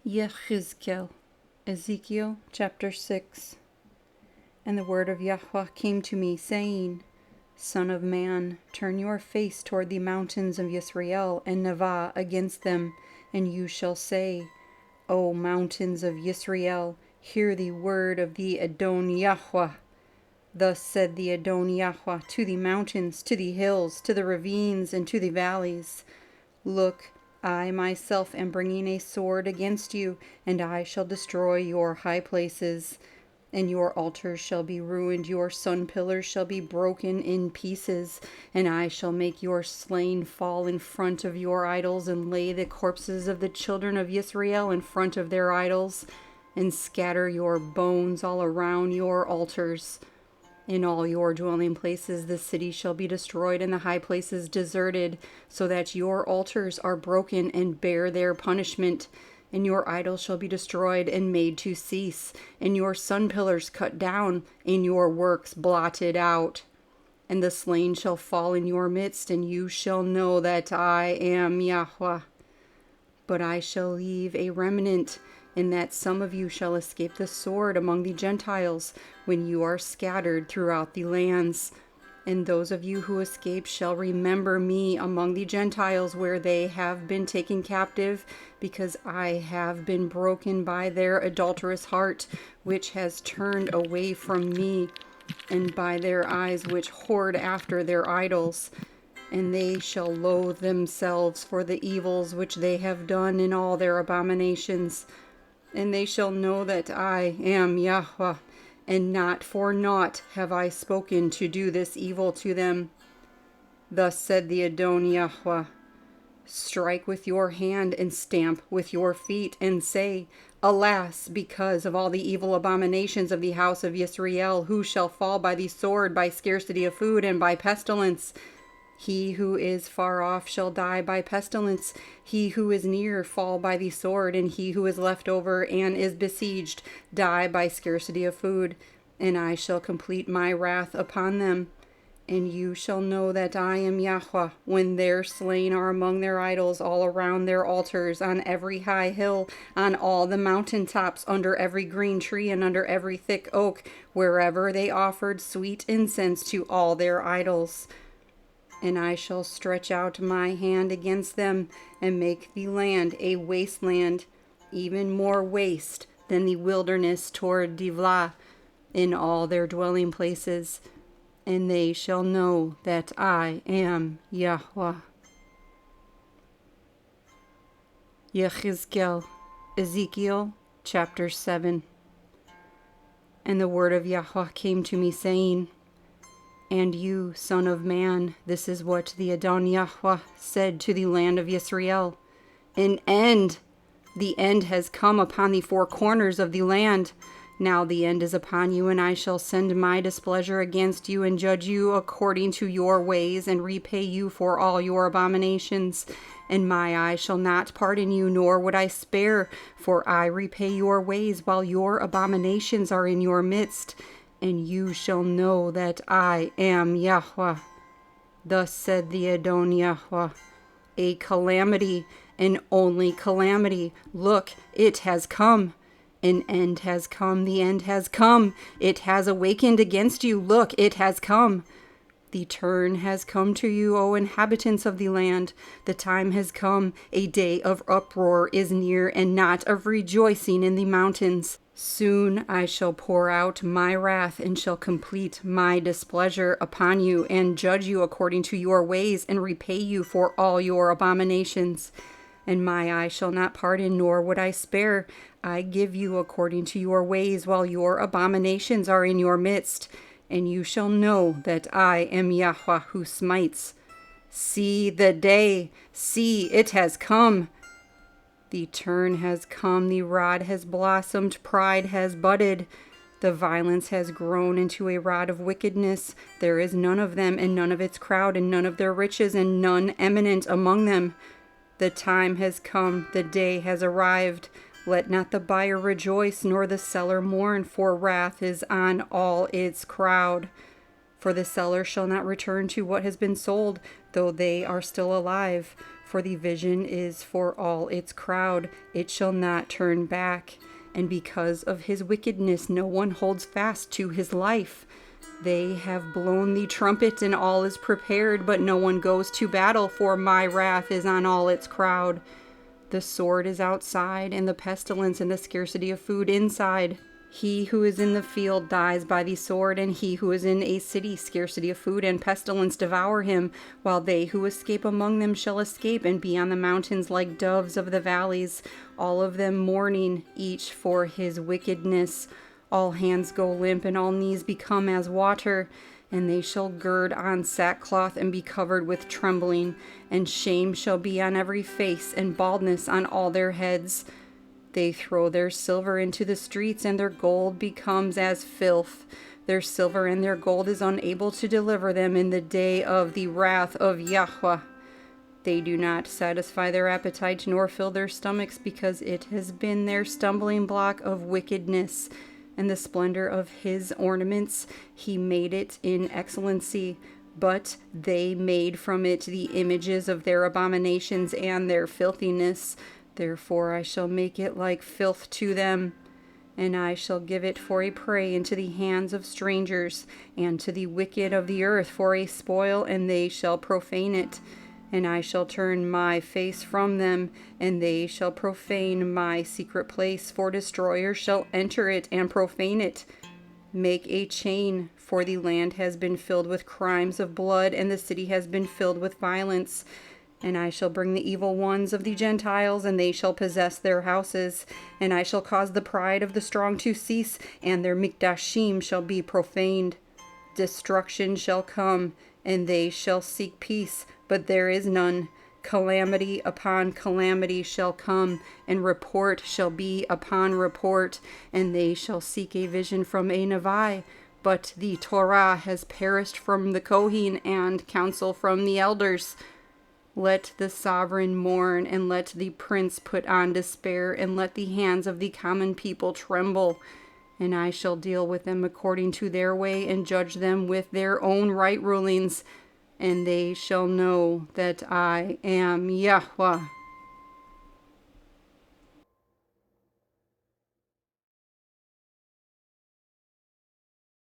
Yehezqel, Ezekiel chapter 6. And the word of Yahuah came to me, saying, Son of man, turn your face toward the mountains of Yisrael, and Nevah against them, and you shall say, O mountains of Yisrael, hear the word of the Adon Yahuah. Thus said the Adon Yahuah to the mountains, to the hills, to the ravines, and to the valleys, Look, I myself am bringing a sword against you, and I shall destroy your high places, and your altars shall be ruined, your sun pillars shall be broken in pieces, and I shall make your slain fall in front of your idols, and lay the corpses of the children of Israel in front of their idols, and scatter your bones all around your altars. In all your dwelling places the city shall be destroyed, and the high places deserted, so that your altars are broken and bear their punishment. And your idols shall be destroyed and made to cease, and your sun pillars cut down, and your works blotted out. And the slain shall fall in your midst, and you shall know that I am Yahuah. But I shall leave a remnant, in that some of you shall escape the sword among the Gentiles, when you are scattered throughout the lands. And those of you who escape shall remember me among the Gentiles where they have been taken captive, because I have been broken by their adulterous heart, which has turned away from me, and by their eyes which whored after their idols. And they shall loathe themselves for the evils which they have done in all their abominations. And they shall know that I am Yahuah, and not for naught have I spoken to do this evil to them. Thus said the Adon Yahuah, Strike with your hand and stamp with your feet, and say, Alas, because of all the evil abominations of the house of Yisrael, who shall fall by the sword, by scarcity of food, and by pestilence? He who is far off shall die by pestilence, he who is near fall by the sword, and he who is left over and is besieged die by scarcity of food. And I shall complete my wrath upon them. And you shall know that I am Yahuah, when their slain are among their idols, all around their altars, on every high hill, on all the mountain tops, under every green tree, and under every thick oak, wherever they offered sweet incense to all their idols. And I shall stretch out my hand against them, and make the land a wasteland, even more waste than the wilderness toward Divlah, in all their dwelling places. And they shall know that I am Yahuah. Yehezqel, Ezekiel chapter 7. And the word of Yahuah came to me, saying, And you, son of man, this is what the Adon Yahuah said to the land of Yisrael. An end! The end has come upon the four corners of the land. Now the end is upon you, and I shall send my displeasure against you, and judge you according to your ways, and repay you for all your abominations. And my eye shall not pardon you, nor would I spare, for I repay your ways, while your abominations are in your midst. And you shall know that I am Yahuah. Thus said the Adon Yahuah, A calamity, and only calamity. Look, it has come. An end has come, the end has come. It has awakened against you. Look, it has come. The turn has come to you, O inhabitants of the land. The time has come. A day of uproar is near, and not of rejoicing in the mountains. Soon I shall pour out my wrath, and shall complete my displeasure upon you, and judge you according to your ways, and repay you for all your abominations. And my eye shall not pardon, nor would I spare. I give you according to your ways, while your abominations are in your midst. And you shall know that I am Yahuah who smites. See the day, see, it has come. The turn has come, the rod has blossomed, pride has budded. The violence has grown into a rod of wickedness. There is none of them, and none of its crowd, and none of their riches, and none eminent among them. The time has come, the day has arrived. Let not the buyer rejoice, nor the seller mourn, for wrath is on all its crowd. For the seller shall not return to what has been sold, though they are still alive. For the vision is for all its crowd, it shall not turn back. And because of his wickedness, no one holds fast to his life. They have blown the trumpet, and all is prepared, but no one goes to battle, for my wrath is on all its crowd. The sword is outside, and the pestilence and the scarcity of food inside. He who is in the field dies by the sword, and he who is in a city, scarcity of food and pestilence devour him, while they who escape among them shall escape, and be on the mountains like doves of the valleys, all of them mourning, each for his wickedness. All hands go limp, and all knees become as water, and they shall gird on sackcloth and be covered with trembling, and shame shall be on every face, and baldness on all their heads. They throw their silver into the streets, and their gold becomes as filth. Their silver and their gold is unable to deliver them in the day of the wrath of Yahuah. They do not satisfy their appetite, nor fill their stomachs, because it has been their stumbling block of wickedness. And the splendor of his ornaments, he made it in excellency. But they made from it the images of their abominations and their filthiness. Therefore I shall make it like filth to them, and I shall give it for a prey into the hands of strangers, and to the wicked of the earth for a spoil, and they shall profane it. And I shall turn my face from them, and they shall profane my secret place, for destroyers shall enter it and profane it. Make a chain, for the land has been filled with crimes of blood, and the city has been filled with violence. And I shall bring the evil ones of the Gentiles, and they shall possess their houses. And I shall cause the pride of the strong to cease, and their mikdashim shall be profaned. Destruction shall come, and they shall seek peace, but there is none. Calamity upon calamity shall come, and report shall be upon report, and they shall seek a vision from a Nevi. But the Torah has perished from the Kohen, and counsel from the elders. Let the sovereign mourn, and let the prince put on despair, and let the hands of the common people tremble. And I shall deal with them according to their way, and judge them with their own right rulings. And they shall know that I am Yahuah.